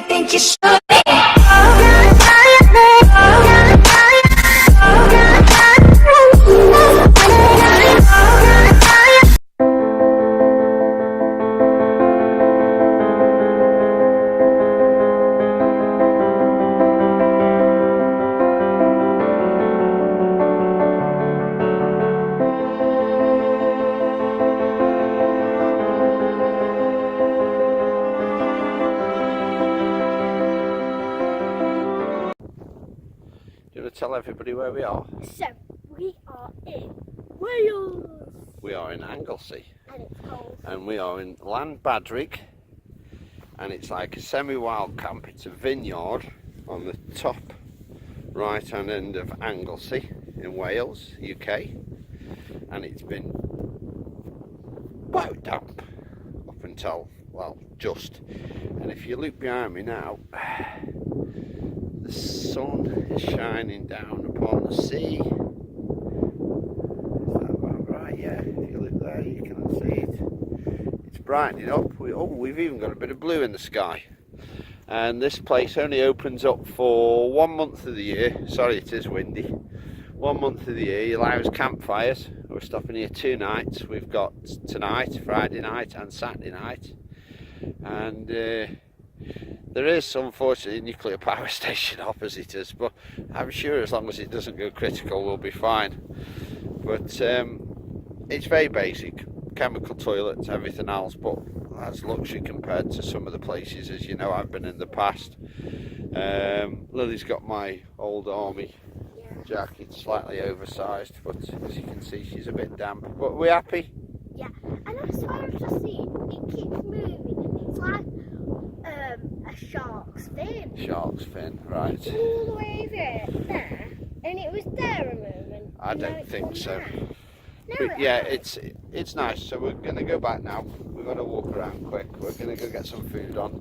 think you should be. Tell everybody where we are. So, we are in Wales. We are in Anglesey. And it's cold. And we are in Llanbadrig. And it's like a semi-wild camp. It's a vineyard on the top right hand end of Anglesey in Wales, UK. And it's been quite damp up until, well, just. And if you look behind me now, the sun is shining down upon the sea. Is that about right? Yeah, if you look there you can see it. It's brightening up. We've even got a bit of blue in the sky. And this place only opens up for 1 month of the year. Sorry, it is windy. 1 month of the year. He allows campfires. We're stopping here 2 nights. We've got tonight, Friday night and Saturday night. And there is, unfortunately, a nuclear power station opposite us, but I'm sure as long as it doesn't go critical, we'll be fine. But it's very basic, chemical toilets, everything else, but that's luxury compared to some of the places, as you know, I've been in the past. Lily's got my old army jacket, slightly oversized, but as you can see, she's a bit damp. But we're happy. Yeah, and I swear I've just seen it keeps moving, and it's like a shark's fin. Shark's fin, right. It's all the way over there, and it was there a moment. I don't think so. No, But yeah, it's nice. So we're going to go back now. We're going to walk around quick. We're going to go get some food on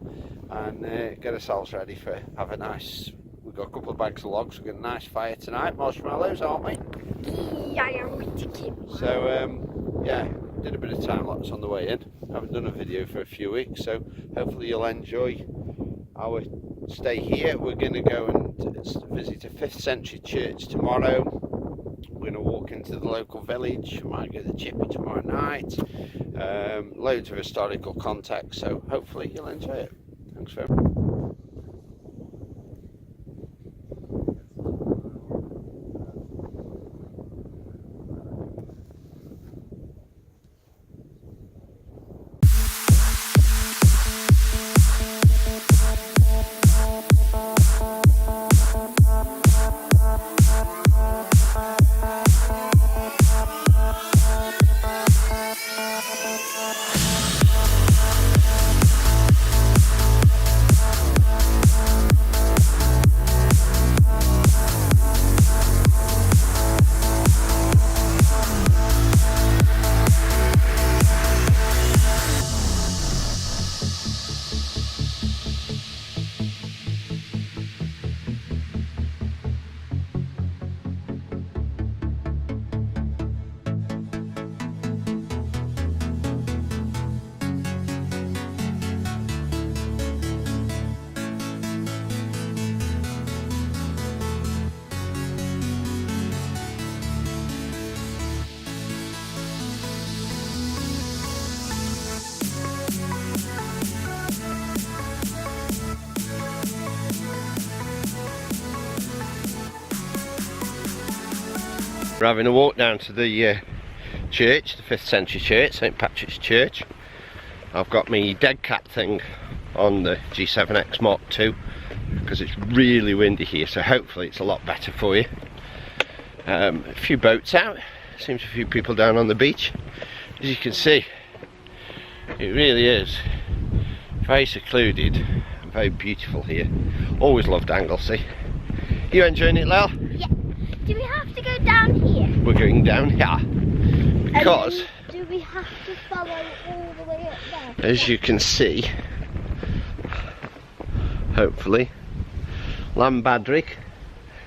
and get ourselves ready for have a nice. We've got a couple of bags of logs. We've got a nice fire tonight. Marshmallows, aren't we? Yeah, I'm ridiculous. So yeah, did a bit of time lapse on the way in. Haven't done a video for a few weeks, so hopefully you'll enjoy our stay here. We're going to go and visit a 5th century church tomorrow. We're going to walk into the local village. We might go to the Chippy tomorrow night. Loads of historical context, so hopefully you'll enjoy it. Thanks very much. We're having a walk down to the church, the 5th century church, St Patrick's Church. I've got my dead cat thing on the G7X Mkii because it's really windy here, so hopefully it's a lot better for you. A few boats out, seems a few people down on the beach. As you can see, it really is very secluded and very beautiful here. Always loved Anglesey. You enjoying it, Lel? Yeah. Do we have to go down here? We're going down here because do we have to follow all the way up there? As you can see, hopefully, Llanbadrig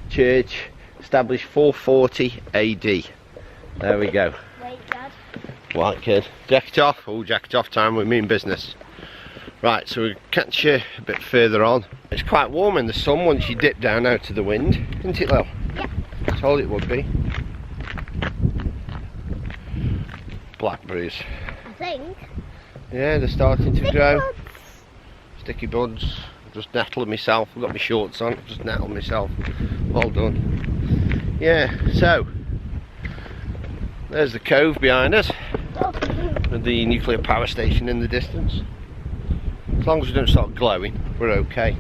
Church, established 440 AD. There we go. Wait, Dad. Right, kid. Jacket off. Oh, jacket off time. We mean business. Right, so we'll catch you a bit further on. It's quite warm in the sun once you dip down out of the wind, isn't it, Lil? Yeah. I told it would be. Blackberries. I think. Yeah, they're starting to Sticky grow. buds. Sticky buds. Just nettled myself. I've got my shorts on. Just nettled myself. Well done. Yeah, so there's the cove behind us, with the nuclear power station in the distance. As long as we don't start glowing, we're okay.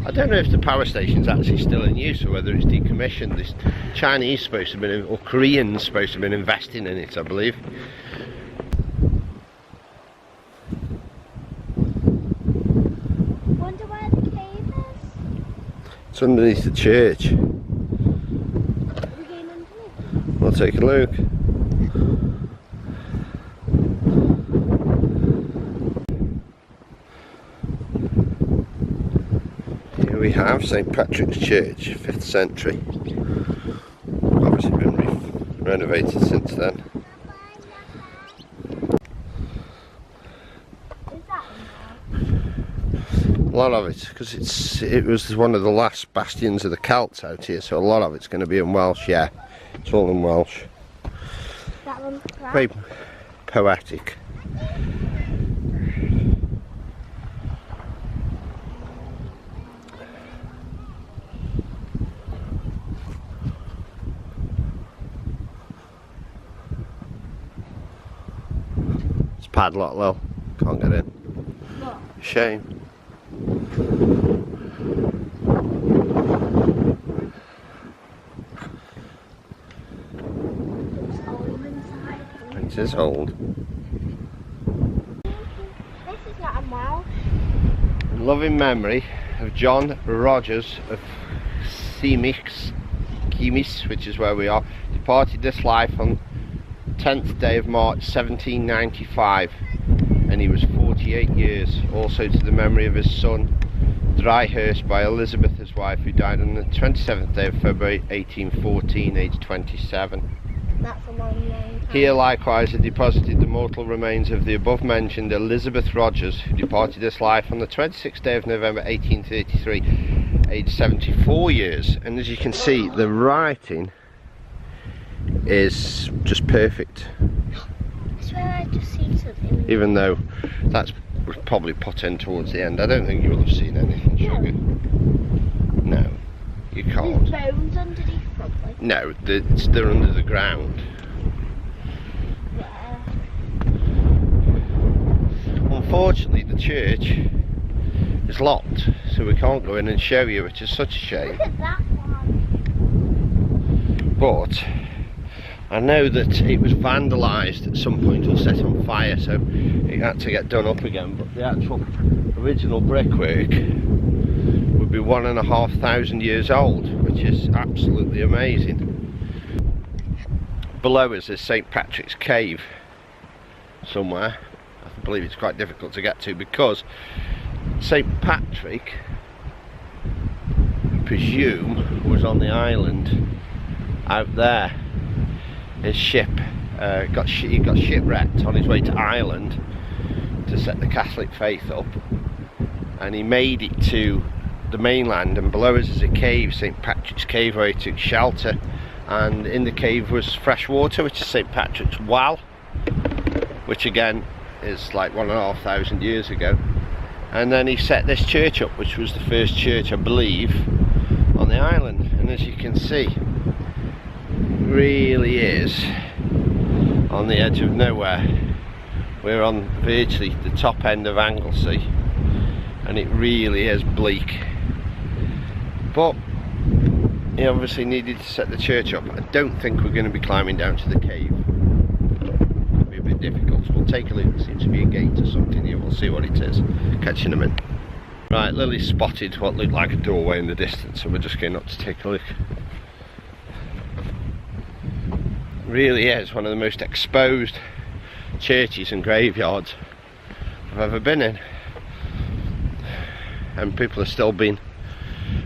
I don't know if the power station's actually still in use or whether it's decommissioned. This Chinese supposed to have been, or Koreans supposed to have been investing in it, I believe. Wonder where the cave is? It's underneath the church. Are we going underneath? We'll take a look. Here we have St Patrick's Church, 5th century. Obviously been renovated since then. Is that in A lot of it, because it was one of the last bastions of the Celts out here, so a lot of it's going to be in Welsh. Yeah, it's all in Welsh. that one's right? Very poetic. It's padlocked, Lil. Can't get in. What? Shame. It's old inside. It is old. This is not a mouse. In loving memory of John Rogers of Sjcam Sj7, which is where we are, departed this life on 10th day of March 1795, and he was 48 years. Also to the memory of his son Dryhurst by Elizabeth, his wife, who died on the 27th day of February 1814, aged 27. That's a long time. Here likewise are deposited the mortal remains of the above mentioned Elizabeth Rogers, who departed this life on the 26th day of November 1833, aged 74 years. And as you can see, the writing is just perfect, I swear I just seen something. even though that's was probably put in towards the end. I don't think you'll have seen anything, sugar. No, you can't. There's bones underneath, probably. No, they're under the ground. Yeah. Unfortunately, the church is locked, so we can't go in and show you, which is such a shame. Look at that one. But I know that it was vandalised at some point or set on fire, so it had to get done up again. But the actual original brickwork would be 1,500 years old, which is absolutely amazing. Below us is St Patrick's Cave somewhere. I believe it's quite difficult to get to because St Patrick, we presume, was on the island out there. His ship he got shipwrecked on his way to Ireland to set the Catholic faith up, and he made it to the mainland, and below us is a cave, St Patrick's Cave, where he took shelter, and in the cave was fresh water, which is St Patrick's Well, which again is like 1,500 years ago. And then he set this church up, which was the first church, I believe, on the island. And as you can see, really is on the edge of nowhere. We're on virtually the top end of Anglesey, and it really is bleak. But he obviously needed to set the church up. I don't think we're going to be climbing down to the cave. It'll be a bit difficult. So we'll take a look. There seems to be a gate or something here. We'll see what it is. Catch you in a minute. Right, Lily spotted what looked like a doorway in the distance, so we're just going up to take a look. Really is one of the most exposed churches and graveyards I've ever been in, and people are still being,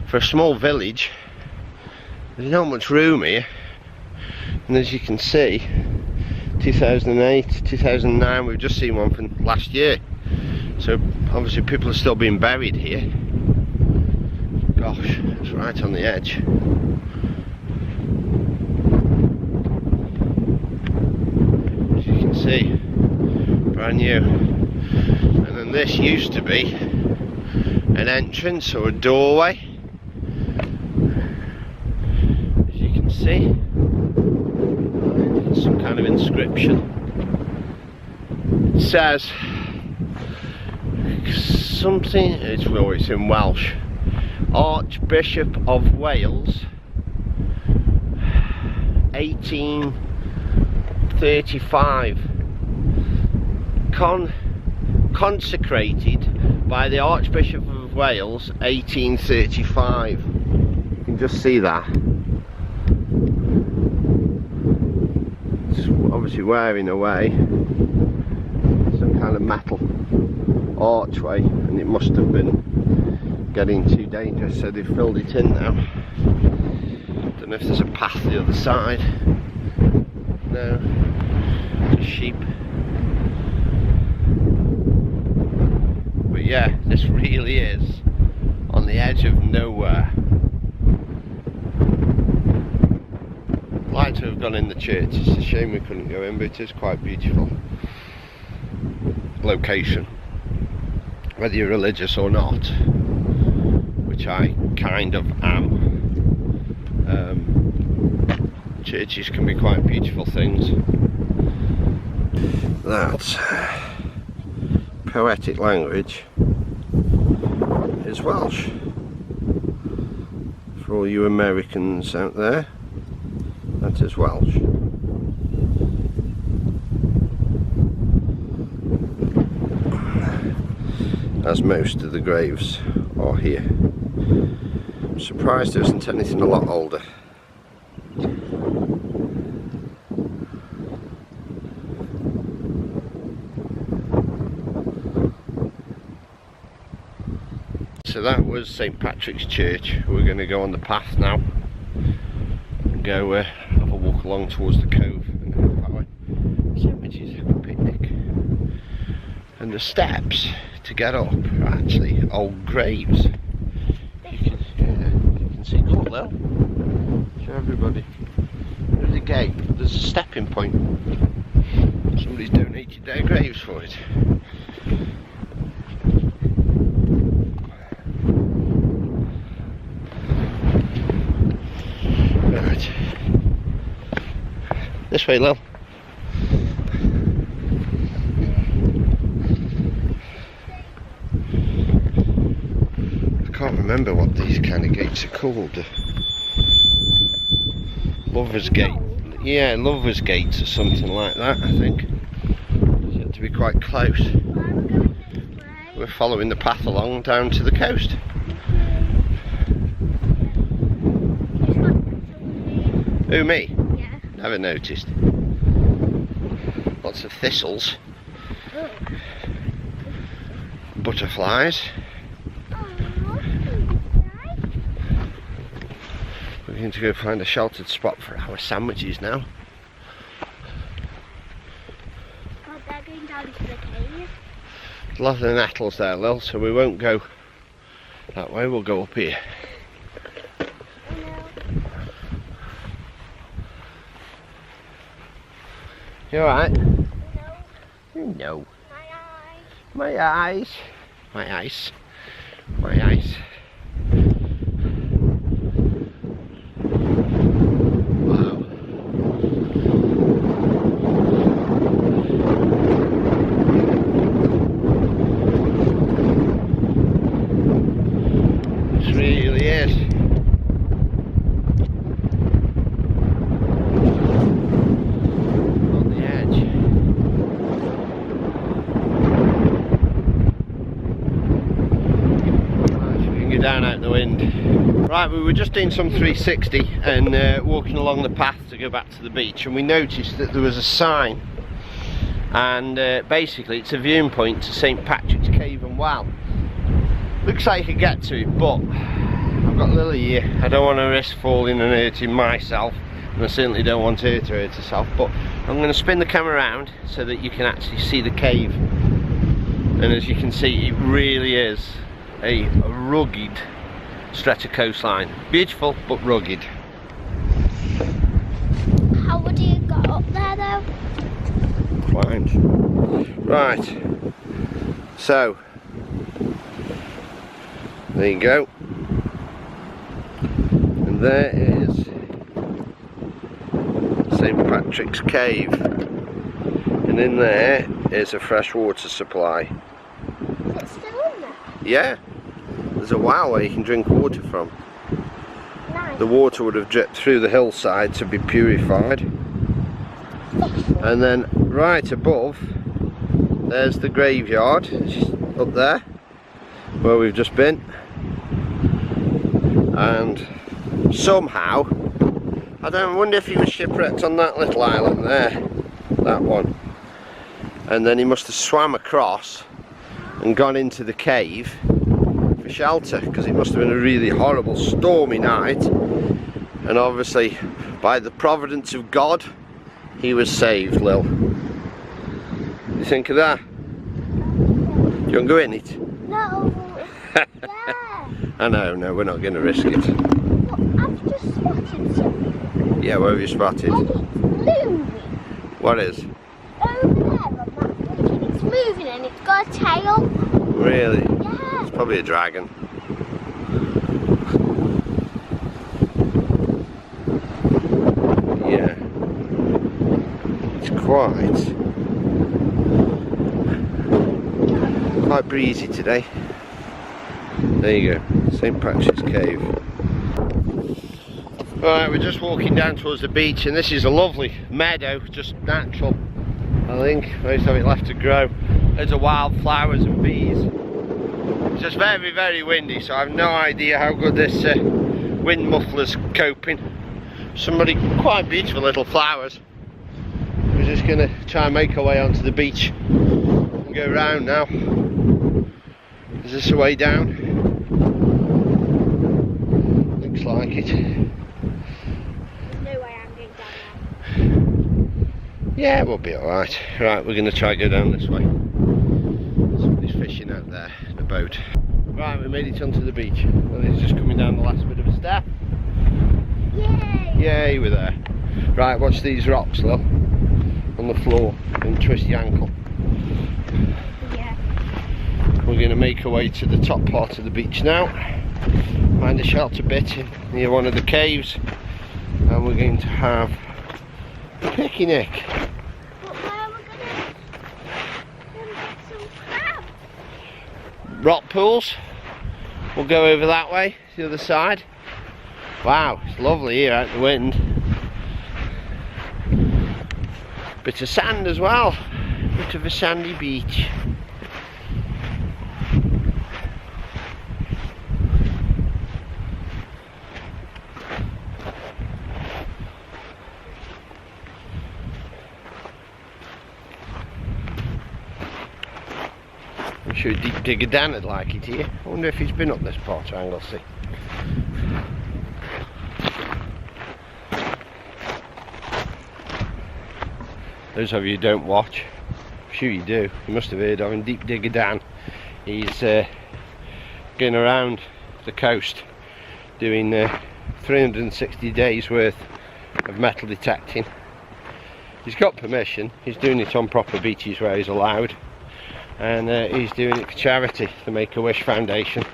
for a small village, there's not much room here. And as you can see, 2008, 2009, we've just seen one from last year, So obviously people are still being buried here. Gosh, it's right on the edge. As you can see, brand new. And then this used to be an entrance or a doorway. As you can see, some kind of inscription. It says something, it's in Welsh. Archbishop of Wales, 1835. Consecrated by the Archbishop of Wales, 1835. You can just see that. It's obviously wearing away. Some kind of metal archway, and it must have been getting too dangerous, so they've filled it in now. Don't know if there's a path the other side. No, just sheep. But yeah, this really is on the edge of nowhere. I'd like to have gone in the church. It's a shame we couldn't go in, but it is quite beautiful location, whether you're religious or not, which I kind of am. Churches can be quite beautiful things. That poetic language is Welsh. For all you Americans out there, that is Welsh. As most of the graves are here. I'm surprised there isn't anything a lot older. So that was St Patrick's Church. We're going to go on the path now and go have a walk along towards the cove and go that way. Sandwiches, have a picnic. And the steps to get up are actually old graves. You can see, go up there. Show everybody. There's a gate, there's a stepping point. Somebody's donated their graves for it. Right. This way, Lil. I can't remember what these kind of gates are called. Lover's Gate. Yeah, Lover's Gates or something like that, I think. You have to be quite close. We're following the path along down to the coast. Who, me? Yeah. Never noticed. Lots of thistles. Butterflies. We're going to go find a sheltered spot for our sandwiches now. Oh, they're going down to the cave. There's a lot of nettles there, Lil, so we won't go that way, we'll go up here. You alright? No. No. My eyes. My eyes. My eyes. My eyes. Wow. This really is. Down out the wind. Right, we were just doing some 360 and walking along the path to go back to the beach, and we noticed that there was a sign, and basically it's a viewing point to St Patrick's Cave and Well. Looks like you could get to it, but I've got Lily here. I don't want to risk falling and hurting myself, and I certainly don't want her to hurt herself, but I'm going to spin the camera around so that you can actually see the cave. And as you can see, it really is a rugged stretch of coastline. Beautiful, but rugged. How would you get up there though? Climbed. Right. So, there you go. And there is St. Patrick's Cave. And in there is a fresh water supply. Is it still in there? Yeah. There's a well where you can drink water from. Nice. The water would have dripped through the hillside to be purified. And then right above, there's the graveyard, just up there, where we've just been. And somehow, I wonder if he was shipwrecked on that little island there, that one. And then he must have swam across and gone into the cave for shelter, because it must have been a really horrible stormy night. And obviously, by the providence of God, he was saved, Lil. You think of that? You want to go in it? No. Yeah. I know, no, we're not going to risk it. Look, I've just spotted something. Yeah, where have you spotted? And it's moving. What is? Over there on that bridge, and it's moving and it's got a tail. Really? Yeah. It's probably a dragon. Yeah. It's quite breezy today. There you go, St. Patrick's Cave. Right, we're just walking down towards the beach, and this is a lovely meadow, just natural, I think. Most of it left to grow. There's wildflowers and bees. It's just very, very windy, so I have no idea how good this wind muffler's coping. Somebody quite beautiful little flowers. We're just going to try and make our way onto the beach and go round now. Is this the way down? Looks like it. No way I'm going down there. Yeah, we'll be alright. Right, we're going to try and go down this way. Somebody's fishing out there in a boat. Right, we made it onto the beach. Well, he's just coming down the last bit of a step. Yay! Yay, we're there. Right, watch these rocks, look. On the floor, and twist your ankle. Yeah. We're going to make our way to the top part of the beach now. Find a shelter bit near one of the caves. And we're going to have a picnic. But where are we going to get some crab? Rock pools. We'll go over that way, the other side. Wow, it's lovely here out in the wind. Bit of sand as well. Bit of a sandy beach. I'm sure Deep Digger Dan would like it here. I wonder if he's been up this part of Anglesey. Those of you who don't watch, I'm sure you do, you must have heard of him, Deep Digger Dan. He's going around the coast doing 360 days worth of metal detecting. He's got permission, he's doing it on proper beaches where he's allowed, and he's doing it for charity, the Make-A-Wish Foundation.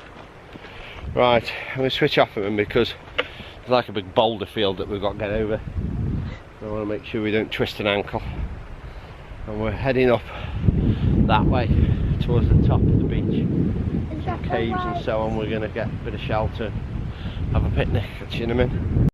Right, I'm going to switch off of him because there's like a big boulder field that we've got to get over. I want to make sure we don't twist an ankle. And we're heading up that way towards the top of the beach. Some caves and so on. We're going to get a bit of shelter, have a picnic. Catch you in a minute.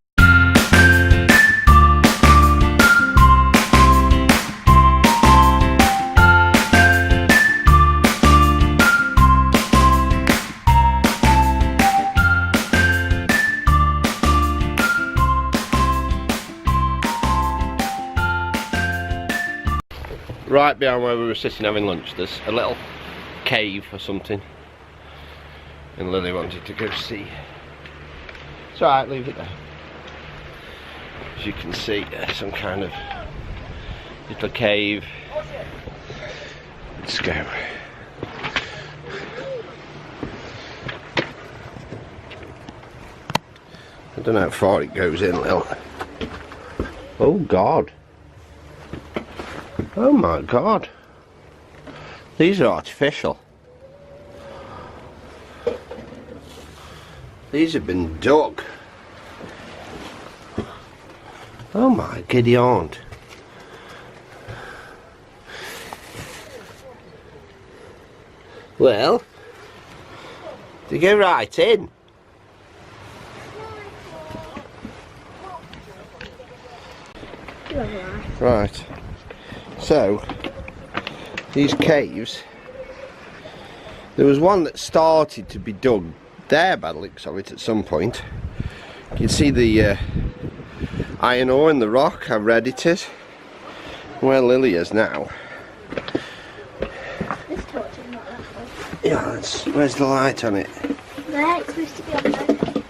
Right behind where we were sitting having lunch, there's a little cave or something, and Lily wanted to go see. It's alright, leave it there. As you can see, there's some kind of little cave. Let's go. I don't know how far it goes in, Lil. Oh God. Oh my God. These are artificial. These have been dug. Oh my giddy aunt. Well, they go right in. Right. So, these caves, there was one that started to be dug there by the looks of it at some point. You can see the iron ore in the rock, how red it is. Where Lily is now. This torch is not that good. Yeah, where's the light on it? There, it's supposed to be on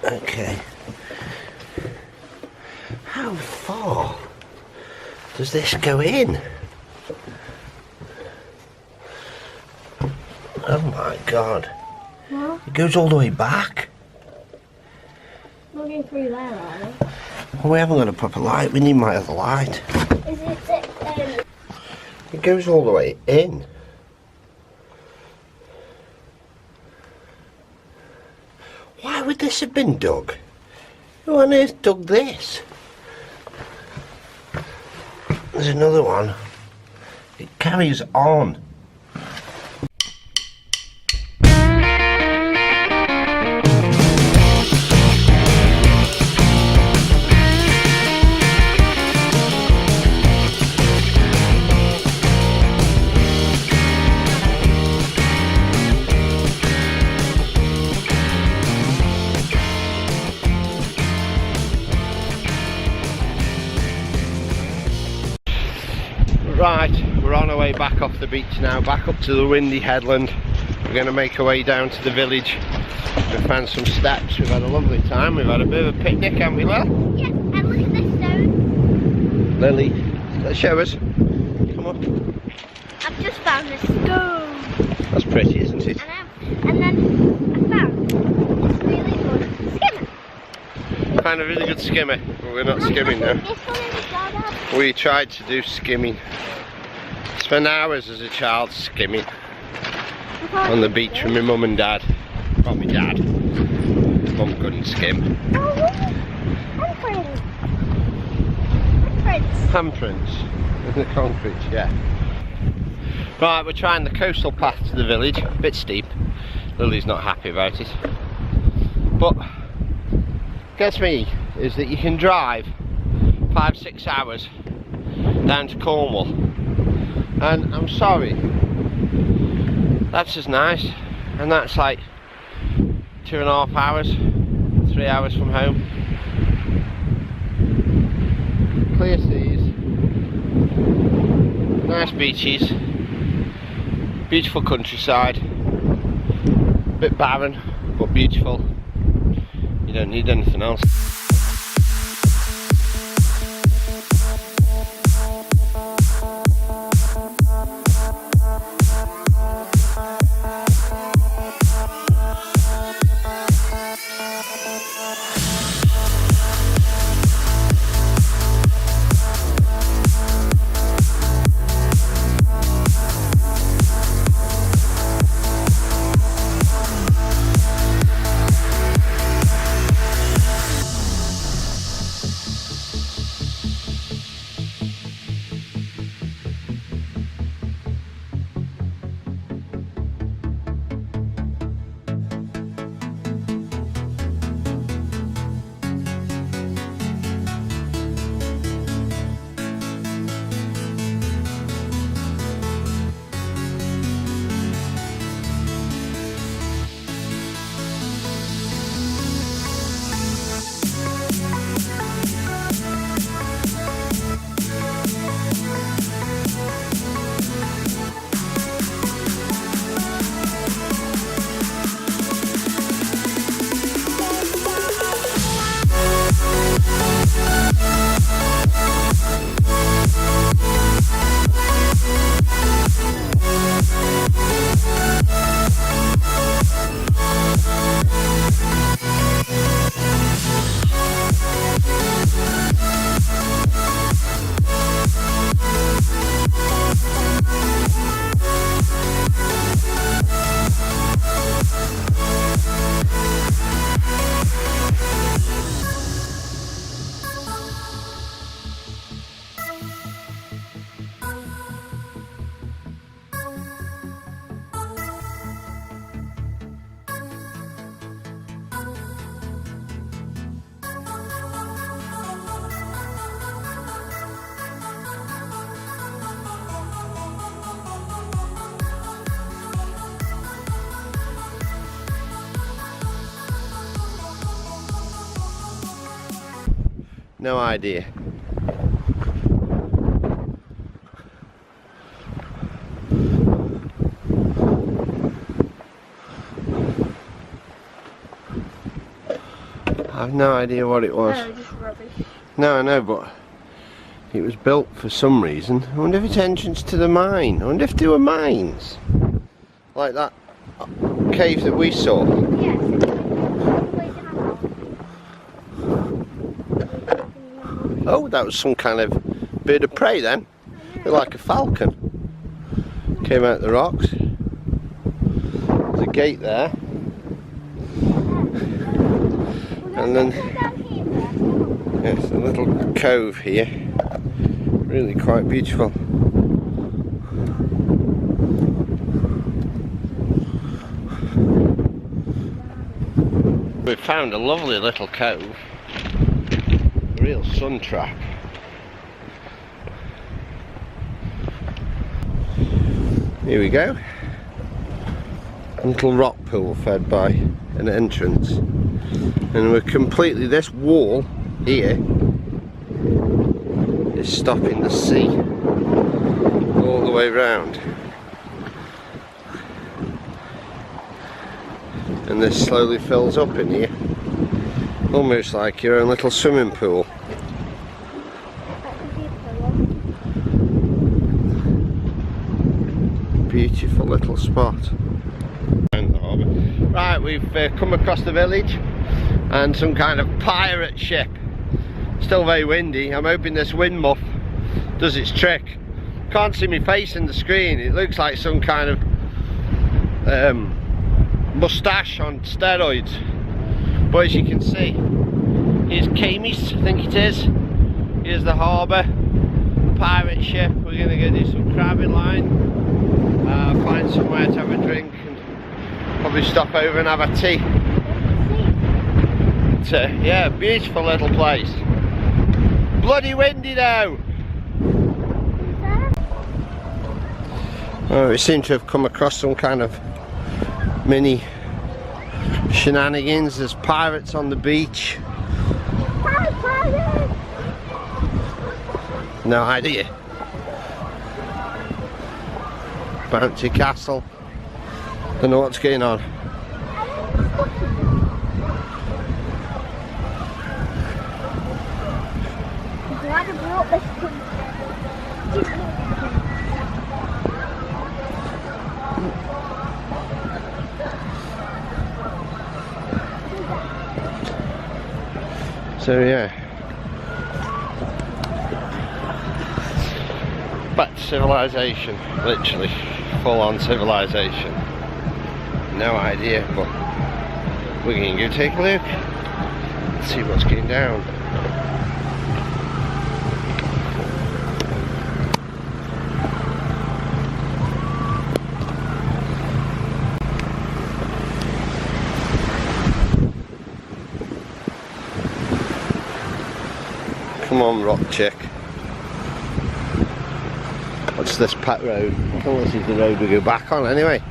there. Okay. How far does this go in? Oh my God. What? It goes all the way back. Looking through there, are we? Well, we haven't got a proper light, we need my other light. Is it, It goes all the way in. Why would this have been dug? Who on earth dug this? There's another one. It carries on. Right, we're on our way back off the beach now, back up to the windy headland. We're going to make our way down to the village. We've found some steps, we've had a lovely time, we've had a bit of a picnic, haven't we, Lil? yeah, and look at this stone. Lily, let's show us. Come on. I've just found this stone. That's pretty, isn't it? And then I found this really good skimmer. Found a really good skimmer, but we're not skimming now. This one is as well, Dad. We tried to do skimming. Spent hours as a child skimming on the beach with my mum and dad. Well, my dad. Mum couldn't skim. Oh, handprints. Handprints. Handprints in the concrete, yeah. Right, we're trying the coastal path to the village. A bit steep. Lily's not happy about it. But gets me is that you can drive 5-6 hours down to Cornwall, and I'm sorry, that's as nice, and that's like 2.5 hours, 3 hours from home. Clear seas, nice beaches, beautiful countryside, bit barren but beautiful. You don't need anything else. No idea. I've no idea what it was. No, just rubbish. No, I know, but it was built for some reason. I wonder if it's entrance to the mine. I wonder if there were mines. Like that cave that we saw. Yes, it's all the way down. Oh, that was some kind of bird of prey then. Looked like a falcon. Came out the rocks. There's a gate there. And then yes, a little cove here. Really quite beautiful. We found a lovely little cove. A real sun trap. Here we go. A little rock pool fed by an entrance. And we're completely, this wall here is stopping the sea all the way round. And this slowly fills up in here. Almost like your own little swimming pool. Beautiful little spot. Right, we've come across the village and some kind of pirate ship. Still very windy. I'm hoping this wind muff does its trick. Can't see my face in the screen. It looks like some kind of moustache on steroids. But as you can see, here's Camis, I think it is. Here's the harbour. Pirate ship. We're going to go do some crabbing line. Find somewhere to have a drink and probably stop over and have a tea. Yeah, beautiful little place. Bloody windy though. Oh, we seem to have come across some kind of mini shenanigans. There's pirates on the beach. Pirates! No idea. Bouncy castle. Don't know what's going on. Glad I brought this So yeah. Back to civilization, literally full on civilization. No idea, but we're going to go take a look. Let's see what's going down. Come on, rock chick. What's this pet road? I think this is the road we go back on anyway.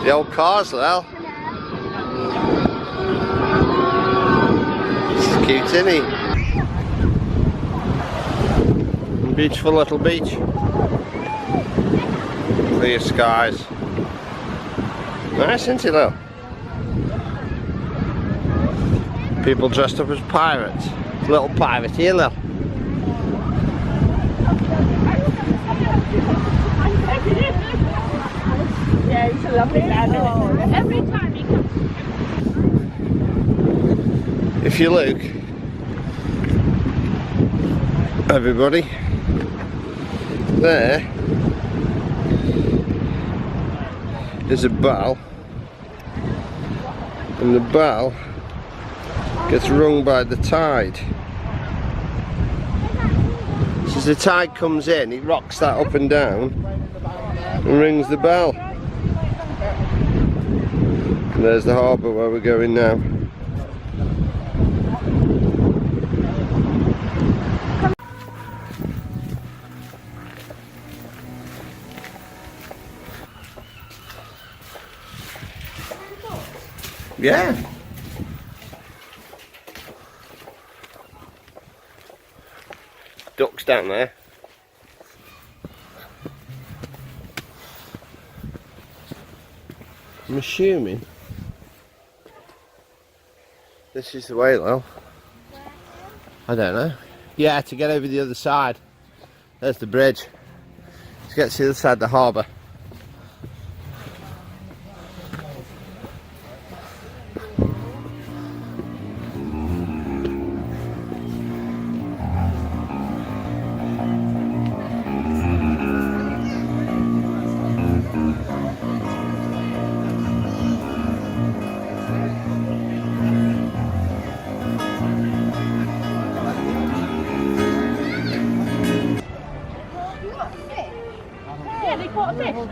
The old cars, Lel. It's cute, isn't he? Beautiful little beach. Clear skies. Nice, isn't it, Lel? People dressed up as pirates. Little pirate here, Lel. Yeah, it's a lovely land. Every time he comes. If you look, everybody, there is a bell and the bell gets rung by the tide. So as the tide comes in, it rocks that up and down and rings the bell. And there's the harbour where we're going now. Yeah. Ducks down there. I'm assuming this is the way though. I don't know. Yeah, to get over the other side. There's the bridge. Let's get to the other side of the harbour.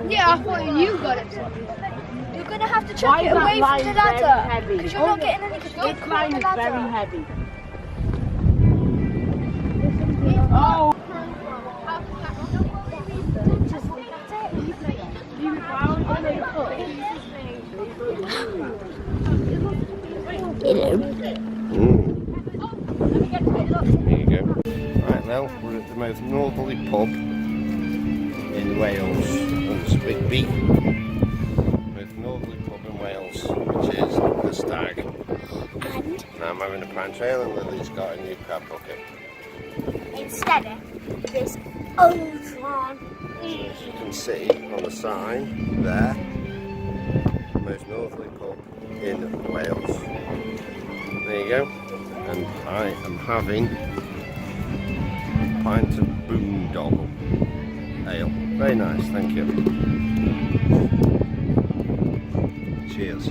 Yeah, I thought you got it. You're going to have to chuck it away from the ladder. Because you're not getting any. This line is very heavy. Oh! Hello. There you go. Right now, we're at the most northerly pub in Wales, on the Big B. Most northerly pub in Wales, which is the Stag. And I'm having a pint ale, and Lily's got a new crab bucket. Instead of this old one. As you can see on the sign there, most northerly pub in Wales. There you go. And I am having a pint of boondoggle ale. Very nice, thank you. Cheers.